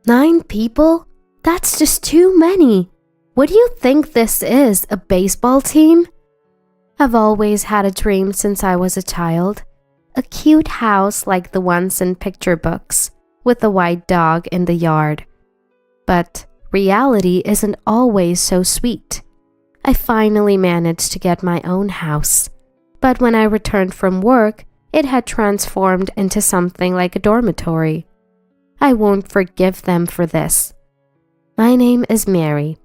9 people? That's just too many. What do you think this is, a baseball team? I've always had a dream since I was a child. A cute house like the ones in picture books, with a white dog in the yard. But reality isn't always so sweet. I finally managed to get my own house. But when I returned from work, it had transformed into something like a dormitory. I won't forgive them for this. My name is Mary,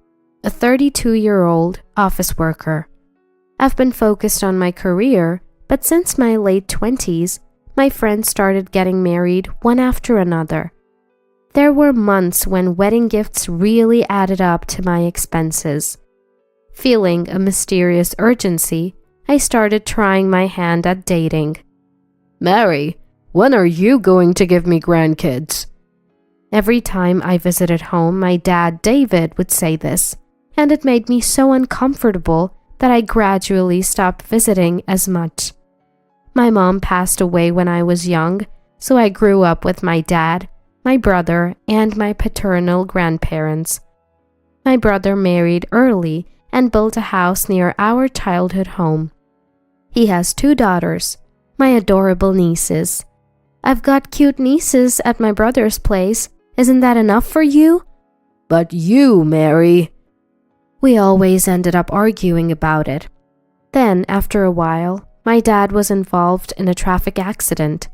a 32-year-old office worker. I've been focused on my career, but since my late 20s, my friends started getting married one after another. There were months when wedding gifts really added up to my expenses. Feeling a mysterious urgency, I started trying my hand at dating. Mary, when are you going to give me grandkids? Every time I visited home, my dad, David, would say this, and it made me so uncomfortable that I gradually stopped visiting as much. My mom passed away when I was young, so I grew up with my dad, my brother, and my paternal grandparents. My brother married early and built a house near our childhood home. He has 2 daughters, my adorable nieces. I've got cute nieces at my brother's place. Isn't that enough for you? But you, Mary. We always ended up arguing about it. Then, after a while, my dad was involved in a traffic accident.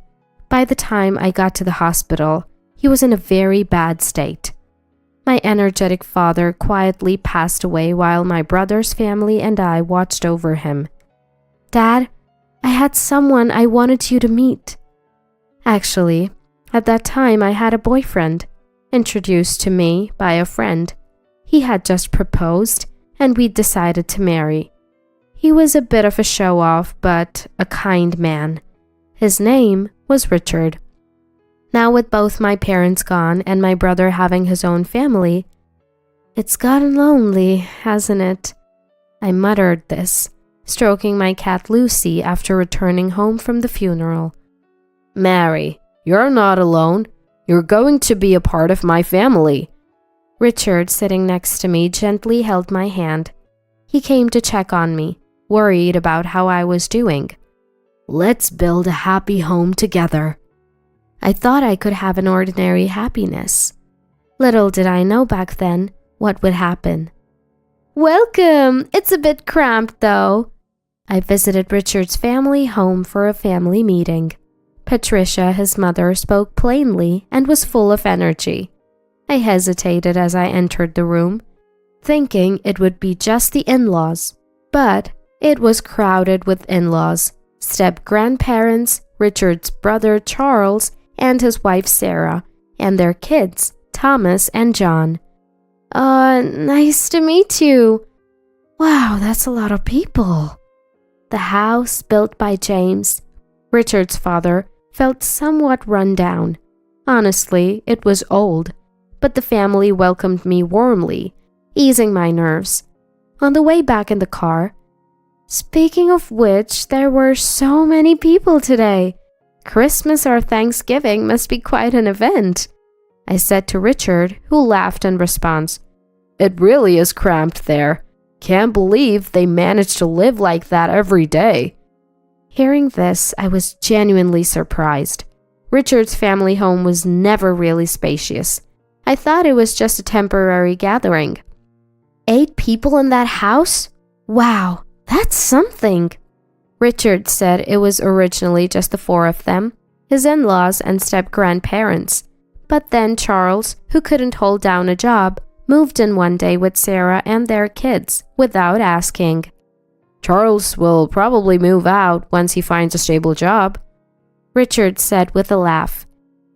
By the time I got to the hospital, he was in a very bad state. My energetic father quietly passed away while my brother's family and I watched over him. Dad, I had someone I wanted you to meet. Actually, at that time I had a boyfriend, introduced to me by a friend. He had just proposed, and we'd decided to marry. He was a bit of a show-off, but a kind man. His name was Richard. Now with both my parents gone and my brother having his own family, it's gotten lonely, hasn't it? I muttered this, stroking my cat Lucy after returning home from the funeral. Mary, you're not alone. You're going to be a part of my family. Richard, sitting next to me, gently held my hand. He came to check on me, worried about how I was doing. Let's build a happy home together. I thought I could have an ordinary happiness. Little did I know back then what would happen. Welcome! It's a bit cramped though. I visited Richard's family home for a family meeting. Patricia, his mother, spoke plainly and was full of energy. I hesitated as I entered the room, thinking it would be just the in-laws, but it was crowded with in-laws, step-grandparents, Richard's brother Charles, and his wife Sarah, and their kids, Thomas and John. Nice to meet you. Wow, that's a lot of people. The house, built by James, Richard's father, felt somewhat run down. Honestly, it was old, but the family welcomed me warmly, easing my nerves. On the way back in the car, speaking of which, there were so many people today. Christmas or Thanksgiving must be quite an event, I said to Richard, who laughed in response. It really is cramped there. Can't believe they manage to live like that every day. Hearing this, I was genuinely surprised. Richard's family home was never really spacious. I thought it was just a temporary gathering. 8 people in that house? Wow, that's something. Richard said it was originally just the 4 of them, his in-laws and step-grandparents. But then Charles, who couldn't hold down a job, moved in one day with Sarah and their kids without asking. Charles will probably move out once he finds a stable job, Richard said with a laugh.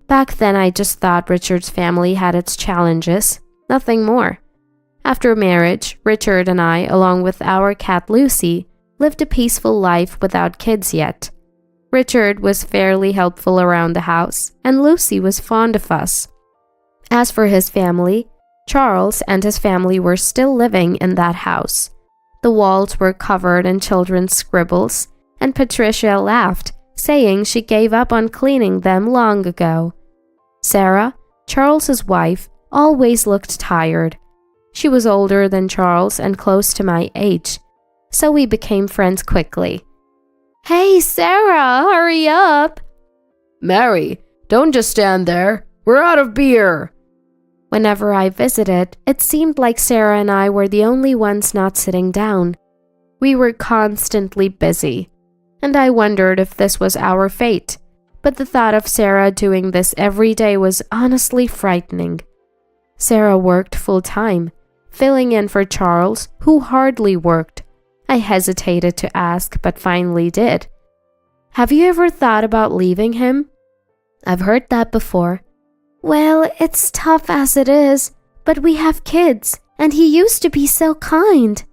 Back then I just thought Richard's family had its challenges, nothing more. After marriage, Richard and I, along with our cat Lucy, lived a peaceful life without kids yet. Richard was fairly helpful around the house, and Lucy was fond of us. As for his family, Charles and his family were still living in that house. The walls were covered in children's scribbles, and Patricia laughed, saying she gave up on cleaning them long ago. Sarah, Charles's wife, always looked tired. She was older than Charles and close to my age, so we became friends quickly. "Hey, Sarah, hurry up!" "Mary, don't just stand there. We're out of beer." Whenever I visited, it seemed like Sarah and I were the only ones not sitting down. We were constantly busy, and I wondered if this was our fate. But the thought of Sarah doing this every day was honestly frightening. Sarah worked full-time, filling in for Charles, who hardly worked. I hesitated to ask, but finally did. "Have you ever thought about leaving him?" "I've heard that before." "Well, it's tough as it is, but we have kids, and he used to be so kind."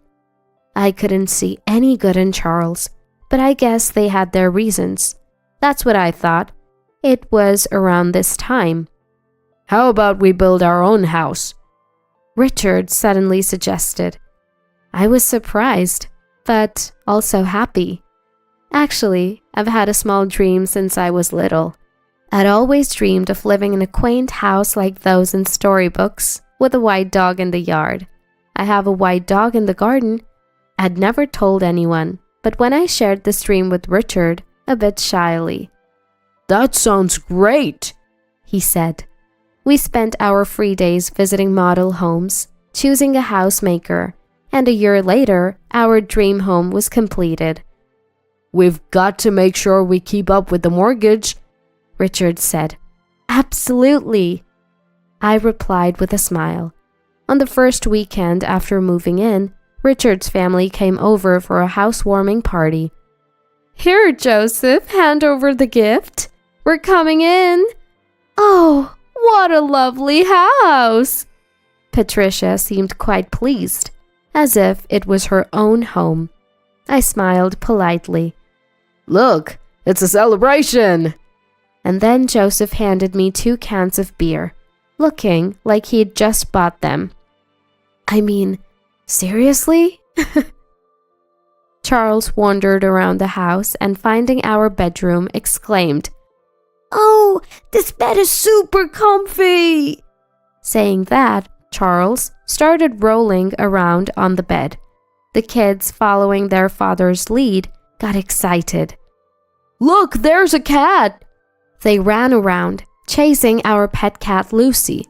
I couldn't see any good in Charles, but I guess they had their reasons. That's what I thought. It was around this time. "How about we build our own house?" Richard suddenly suggested. I was surprised, but also happy. Actually, I've had a small dream since I was little. I'd always dreamed of living in a quaint house like those in storybooks, with a white dog in the yard. I have a white dog in the garden. I'd never told anyone, but when I shared this dream with Richard, a bit shyly. "That sounds great," he said. We spent our free days visiting model homes, choosing a housemaker, and a year later, our dream home was completed. "We've got to make sure we keep up with the mortgage," Richard said. "Absolutely," I replied with a smile. On the first weekend after moving in, Richard's family came over for a housewarming party. "Here, Joseph, hand over the gift. We're coming in." "Oh, what a lovely house!" Patricia seemed quite pleased, as if it was her own home. I smiled politely. "Look, it's a celebration!" And then Joseph handed me 2 cans of beer, looking like he'd just bought them. I mean, seriously? Charles wandered around the house and, finding our bedroom, exclaimed, "Oh, this bed is super comfy!" Saying that, Charles started rolling around on the bed. The kids, following their father's lead, got excited. "Look, there's a cat!" They ran around, chasing our pet cat Lucy.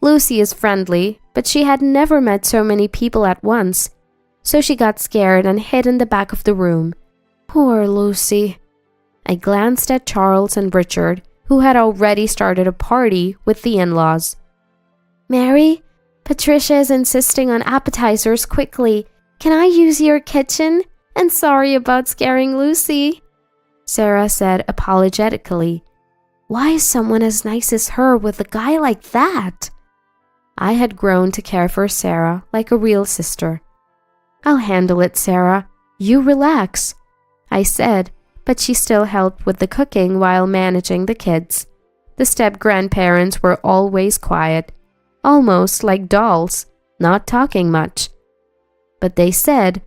Lucy is friendly, but she had never met so many people at once, so she got scared and hid in the back of the room. Poor Lucy. I glanced at Charles and Richard, who had already started a party with the in-laws. "Mary, Patricia is insisting on appetizers quickly. Can I use your kitchen? And sorry about scaring Lucy," Sarah said apologetically. Why is someone as nice as her with a guy like that? I had grown to care for Sarah like a real sister. "I'll handle it, Sarah. You relax," I said, but she still helped with the cooking while managing the kids. The step-grandparents were always quiet, almost like dolls, not talking much. But they said,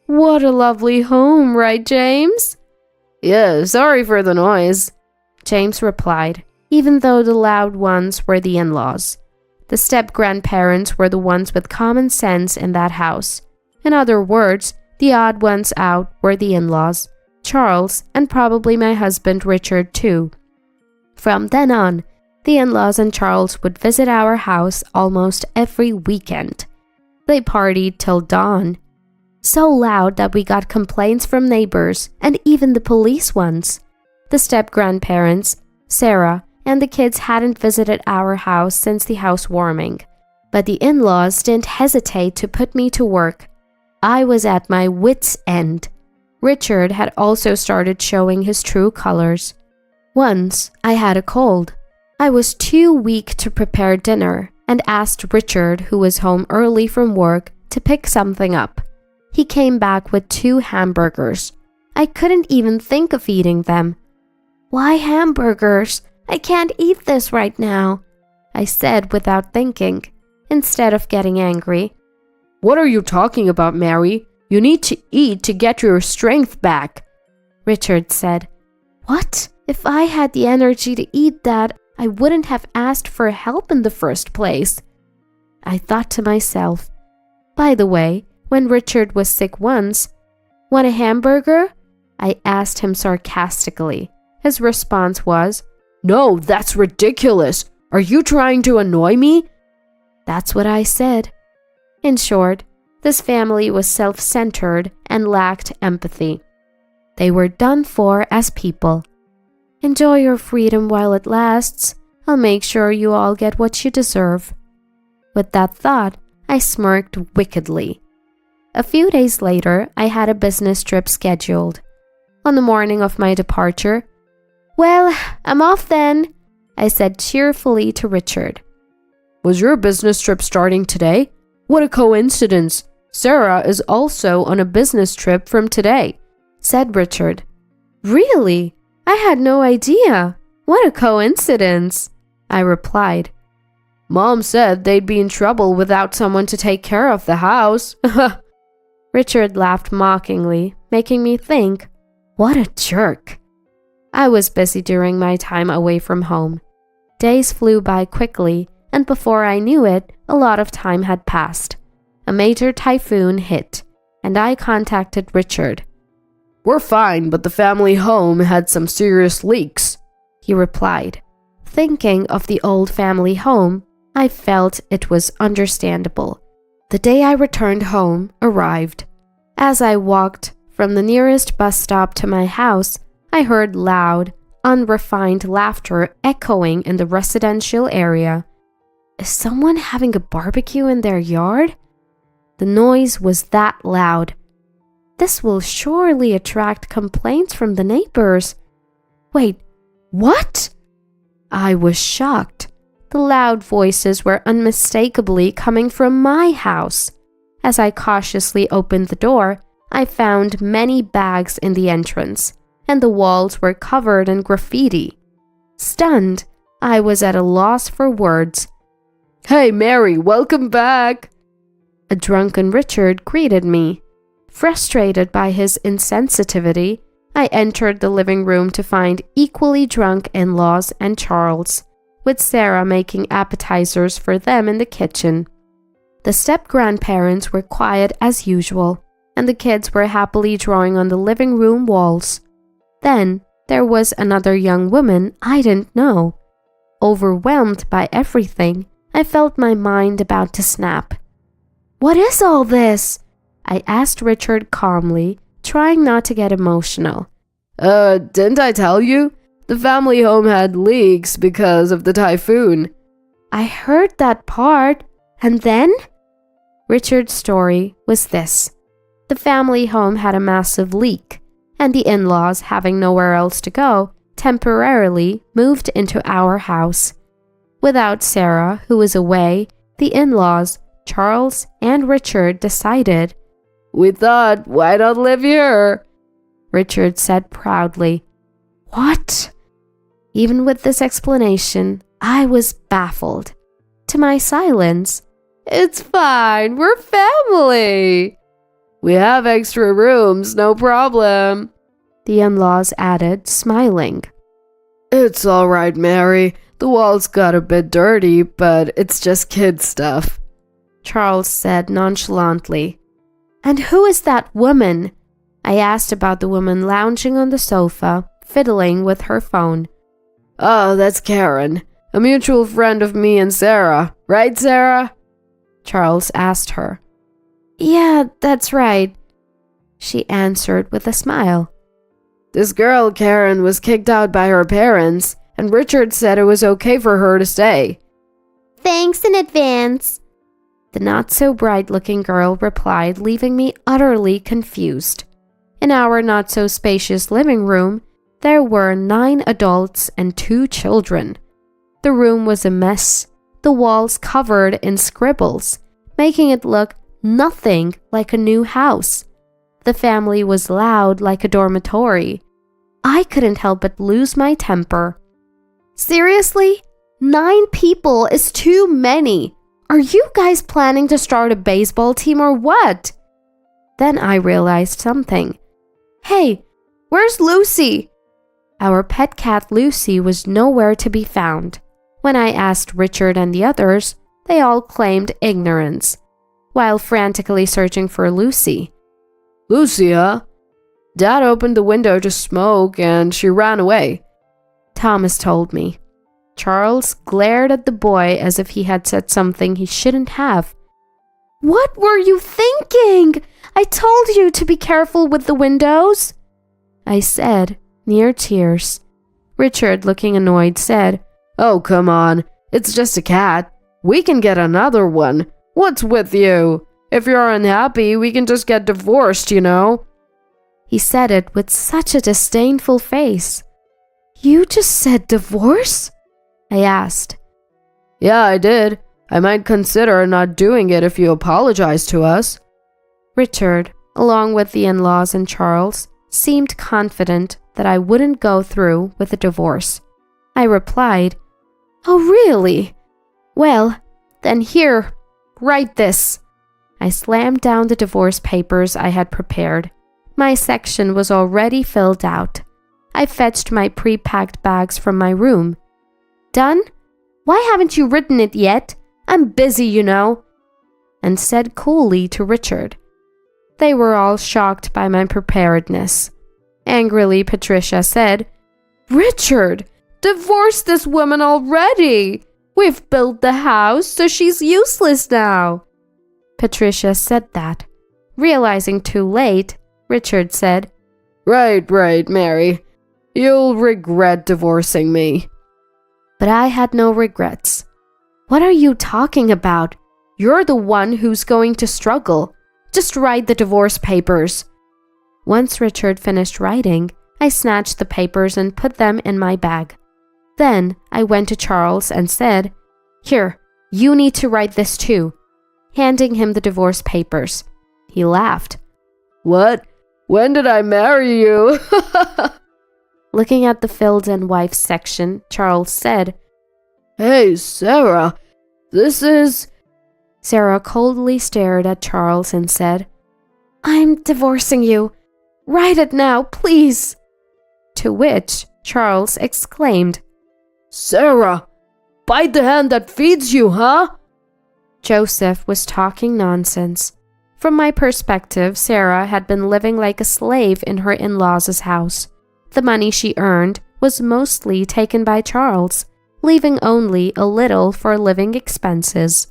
"What a lovely home, right, James?" "Yeah, sorry for the noise," James replied, even though the loud ones were the in-laws. The step-grandparents were the ones with common sense in that house. In other words, the odd ones out were the in-laws, Charles, and probably my husband Richard too. From then on, the in-laws and Charles would visit our house almost every weekend. They partied till dawn, so loud that we got complaints from neighbors and even the police once. The step-grandparents, Sarah, and the kids hadn't visited our house since the housewarming, but the in-laws didn't hesitate to put me to work. I was at my wits' end. Richard had also started showing his true colors. Once, I had a cold. I was too weak to prepare dinner and asked Richard, who was home early from work, to pick something up. He came back with 2 hamburgers. I couldn't even think of eating them. "Why hamburgers? I can't eat this right now," I said without thinking, instead of getting angry. "What are you talking about, Mary? You need to eat to get your strength back," Richard said. "What? If I had the energy to eat that, I wouldn't have asked for help in the first place. I thought to myself, by the way, when Richard was sick once, "Want a hamburger?" I asked him sarcastically. His response was, "No, that's ridiculous. Are you trying to annoy me?" That's what I said. In short, this family was self-centered and lacked empathy. They were done for as people. Enjoy your freedom while it lasts. I'll make sure you all get what you deserve. With that thought, I smirked wickedly. A few days later, I had a business trip scheduled. On the morning of my departure, "Well, I'm off then," I said cheerfully to Richard. "Was your business trip starting today? What a coincidence. Sarah is also on a business trip from today," said Richard. "Really? I had no idea. What a coincidence," I replied. "Mom said they'd be in trouble without someone to take care of the house." Richard laughed mockingly, making me think, what a jerk. I was busy during my time away from home. Days flew by quickly, and before I knew it, a lot of time had passed. A major typhoon hit, and I contacted Richard. "We're fine, but the family home had some serious leaks," he replied. Thinking of the old family home, I felt it was understandable. The day I returned home arrived. As I walked from the nearest bus stop to my house, I heard loud, unrefined laughter echoing in the residential area. Is someone having a barbecue in their yard? The noise was that loud. This will surely attract complaints from the neighbors. Wait, what? I was shocked. The loud voices were unmistakably coming from my house. As I cautiously opened the door, I found many bags in the entrance, and the walls were covered in graffiti. Stunned, I was at a loss for words. "Hey, Mary, welcome back!" A drunken Richard greeted me. Frustrated by his insensitivity, I entered the living room to find equally drunk in-laws and Charles, with Sarah making appetizers for them in the kitchen. The step-grandparents were quiet as usual, and the kids were happily drawing on the living room walls. Then there was another young woman I didn't know. Overwhelmed by everything, I felt my mind about to snap. "What is all this?" I asked Richard calmly, trying not to get emotional. Didn't I tell you? The family home had leaks because of the typhoon." "I heard that part. And then?" Richard's story was this. The family home had a massive leak, and the in-laws, having nowhere else to go, temporarily moved into our house. Without Sarah, who was away, the in-laws, Charles and Richard, decided, "We thought, why not live here?" Richard said proudly. What? Even with this explanation, I was baffled. To my silence, "It's fine, we're family. We have extra rooms, no problem," the in-laws added, smiling. "It's all right, Mary. The walls got a bit dirty, but it's just kid stuff," Charles said nonchalantly. "And who is that woman?" I asked about the woman lounging on the sofa, fiddling with her phone. "Oh, that's Karen, a mutual friend of me and Sarah. Right, Sarah?" Charles asked her. "Yeah, that's right," she answered with a smile. "This girl, Karen, was kicked out by her parents, and Richard said it was okay for her to stay." "Thanks in advance," the not-so-bright-looking girl replied, leaving me utterly confused. In our not-so-spacious living room, there were 9 adults and 2 children. The room was a mess, the walls covered in scribbles, making it look nothing like a new house. The family was loud like a dormitory. I couldn't help but lose my temper. "Seriously? 9 people is too many. Are you guys planning to start a baseball team or what?" Then I realized something. "Hey, where's Lucy?" Our pet cat Lucy was nowhere to be found. When I asked Richard and the others, they all claimed ignorance, while frantically searching for Lucy. Lucy, huh? Dad opened the window to smoke and she ran away, Thomas told me. Charles glared at the boy as if he had said something he shouldn't have. What were you thinking? I told you to be careful with the windows, I said, near tears. Richard, looking annoyed, said, Oh, come on. It's just a cat. We can get another one. What's with you? If you're unhappy, we can just get divorced, you know. He said it with such a disdainful face. You just said divorce? I asked. Yeah, I did. I might consider not doing it if you apologize to us. Richard, along with the in-laws and Charles, seemed confident that I wouldn't go through with a divorce. I replied, Oh, really? Well, then here, write this. I slammed down the divorce papers I had prepared. My section was already filled out. I fetched my pre-packed bags from my room. Done? Why haven't you written it yet? I'm busy, you know. And said coolly to Richard. They were all shocked by my preparedness. Angrily, Patricia said, Richard, divorce this woman already. We've built the house, so she's useless now. Patricia said that. Realizing too late, Richard said, Right, Mary. You'll regret divorcing me. But I had no regrets. What are you talking about? You're the one who's going to struggle. Just write the divorce papers. Once Richard finished writing, I snatched the papers and put them in my bag. Then I went to Charles and said, Here, you need to write this too, handing him the divorce papers. He laughed. What? When did I marry you? Looking at the filled-in wife section, Charles said, Hey, Sarah, this is... Sarah coldly stared at Charles and said, I'm divorcing you. Write it now, please. To which Charles exclaimed, Sarah, bite the hand that feeds you, huh? Joseph was talking nonsense. From my perspective, Sarah had been living like a slave in her in-laws' house. The money she earned was mostly taken by Charles, leaving only a little for living expenses.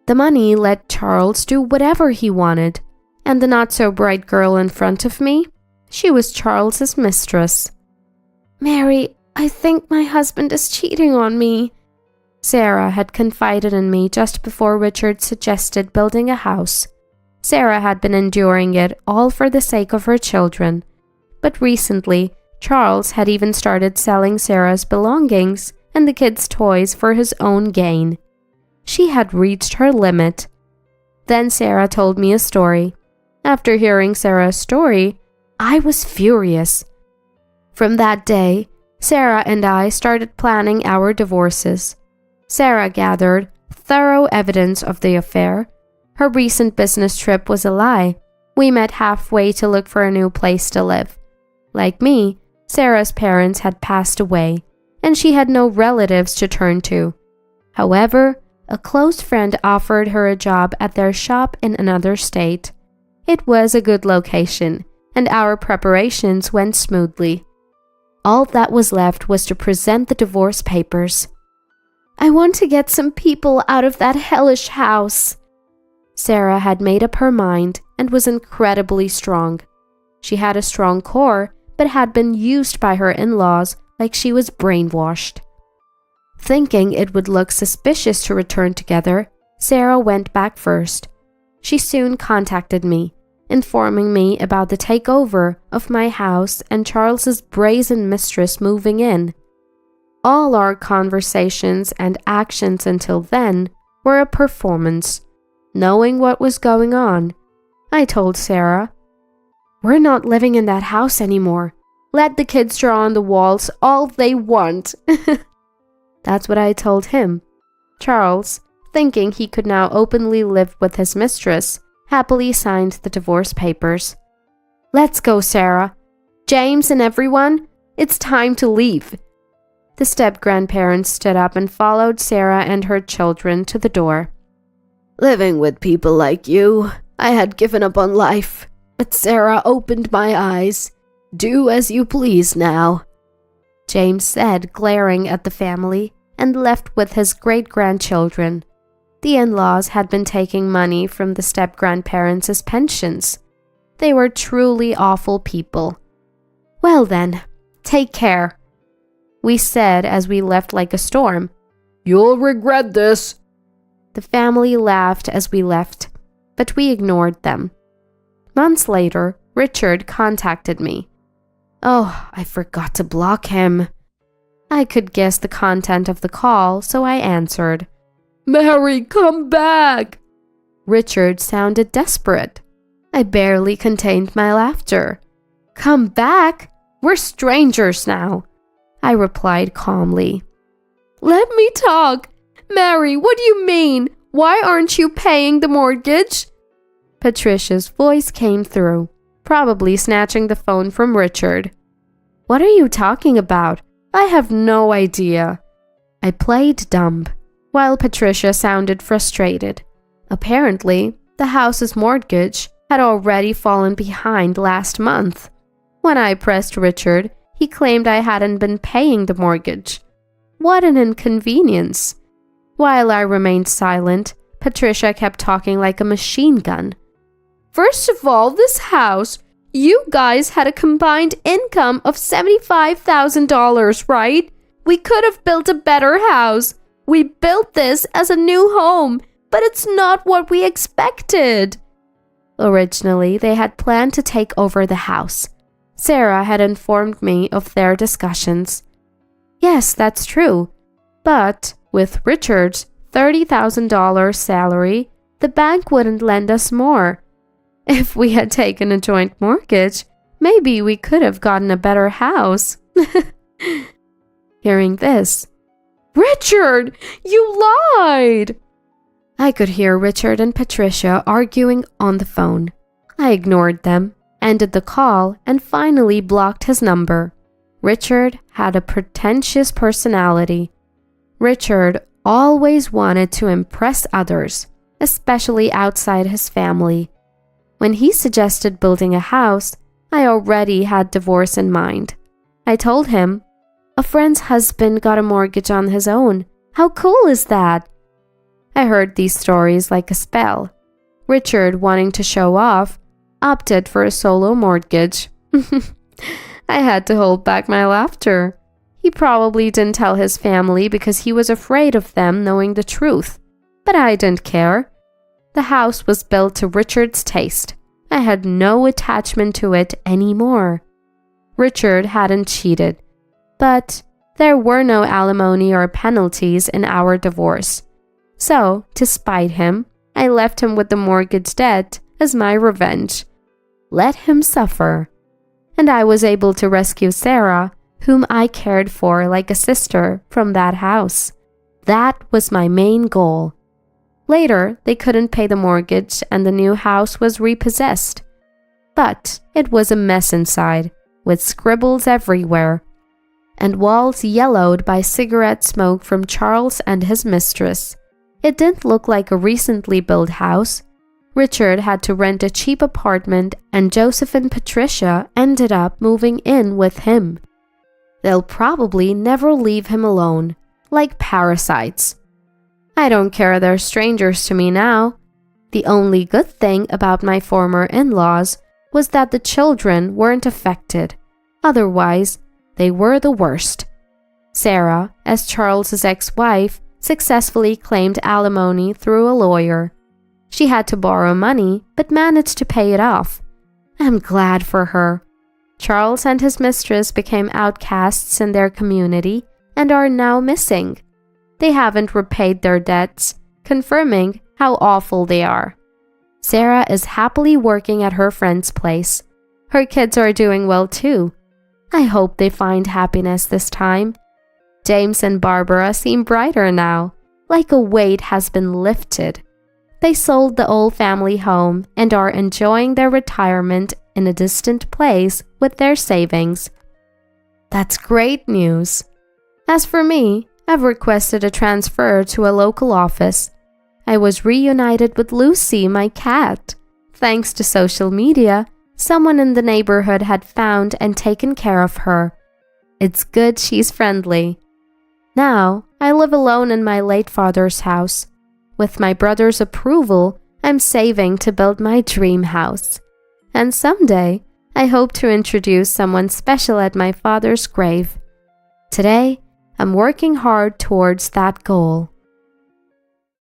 The money let Charles do whatever he wanted, and the not-so-bright girl in front of me, she was Charles's mistress. Mary, I think my husband is cheating on me. Sarah had confided in me just before Richard suggested building a house. Sarah had been enduring it all for the sake of her children. But recently, Charles had even started selling Sarah's belongings and the kids' toys for his own gain. She had reached her limit. Then Sarah told me a story. After hearing Sarah's story, I was furious. From that day, Sarah and I started planning our divorces. Sarah gathered thorough evidence of the affair. Her recent business trip was a lie. We met halfway to look for a new place to live. Like me, Sarah's parents had passed away, and she had no relatives to turn to. However, a close friend offered her a job at their shop in another state. It was a good location, and our preparations went smoothly. All that was left was to present the divorce papers. I want to get some people out of that hellish house. Sarah had made up her mind and was incredibly strong. She had a strong core, but had been used by her in-laws like she was brainwashed. Thinking it would look suspicious to return together, Sarah went back first. She soon contacted me, informing me about the takeover of my house and Charles's brazen mistress moving in. All our conversations and actions until then were a performance. Knowing what was going on, I told Sarah, We're not living in that house anymore. Let the kids draw on the walls all they want. That's what I told him. Charles, thinking he could now openly live with his mistress, happily signed the divorce papers. Let's go, Sarah. James and everyone, it's time to leave. The step-grandparents stood up and followed Sarah and her children to the door. Living with people like you, I had given up on life, but Sarah opened my eyes. Do as you please now, James said, glaring at the family, and left with his great-grandchildren. The in-laws had been taking money from the step-grandparents as pensions. They were truly awful people. Well then, take care, we said as we left like a storm. You'll regret this. The family laughed as we left, but we ignored them. Months later, Richard contacted me. Oh, I forgot to block him. I could guess the content of the call, so I answered. Mary, come back! Richard sounded desperate. I barely contained my laughter. Come back? We're strangers now, I replied calmly. Let me talk. Mary, what do you mean? Why aren't you paying the mortgage? Patricia's voice came through, probably snatching the phone from Richard. What are you talking about? I have no idea. I played dumb, while Patricia sounded frustrated. Apparently, the house's mortgage had already fallen behind last month. When I pressed Richard, he claimed I hadn't been paying the mortgage. What an inconvenience. While I remained silent, Patricia kept talking like a machine gun. First of all, this house, you guys had a combined income of $75,000, right? We could have built a better house. We built this as a new home, but it's not what we expected. Originally, they had planned to take over the house. Sarah had informed me of their discussions. Yes, that's true. But with Richard's $30,000 salary, the bank wouldn't lend us more. If we had taken a joint mortgage, maybe we could have gotten a better house. Hearing this, Richard, you lied! I could hear Richard and Patricia arguing on the phone. I ignored them, ended the call, and finally blocked his number. Richard had a pretentious personality. Richard always wanted to impress others, especially outside his family. When he suggested building a house, I already had divorce in mind. I told him, a friend's husband got a mortgage on his own. How cool is that? I heard these stories like a spell. Richard, wanting to show off, opted for a solo mortgage. I had to hold back my laughter. He probably didn't tell his family because he was afraid of them knowing the truth. But I didn't care. The house was built to Richard's taste. I had no attachment to it anymore. Richard hadn't cheated, but there were no alimony or penalties in our divorce. So, to spite him, I left him with the mortgage debt as my revenge. Let him suffer. And I was able to rescue Sarah, whom I cared for like a sister, from that house. That was my main goal. Later, they couldn't pay the mortgage and the new house was repossessed. But it was a mess inside, with scribbles everywhere, and walls yellowed by cigarette smoke from Charles and his mistress. It didn't look like a recently built house. Richard had to rent a cheap apartment and Joseph and Patricia ended up moving in with him. They'll probably never leave him alone, like parasites. I don't care, they're strangers to me now. The only good thing about my former in-laws was that the children weren't affected. Otherwise, they were the worst. Sarah, as Charles's ex-wife, successfully claimed alimony through a lawyer. She had to borrow money, but managed to pay it off. I'm glad for her. Charles and his mistress became outcasts in their community and are now missing. They haven't repaid their debts, confirming how awful they are. Sarah is happily working at her friend's place. Her kids are doing well too. I hope they find happiness this time. James and Barbara seem brighter now, like a weight has been lifted. They sold the old family home and are enjoying their retirement in a distant place with their savings. That's great news. As for me, I've requested a transfer to a local office. I was reunited with Lucy, my cat. Thanks to social media, someone in the neighborhood had found and taken care of her. It's good she's friendly. Now, I live alone in my late father's house. With my brother's approval, I'm saving to build my dream house. And someday, I hope to introduce someone special at my father's grave. Today, I'm working hard towards that goal.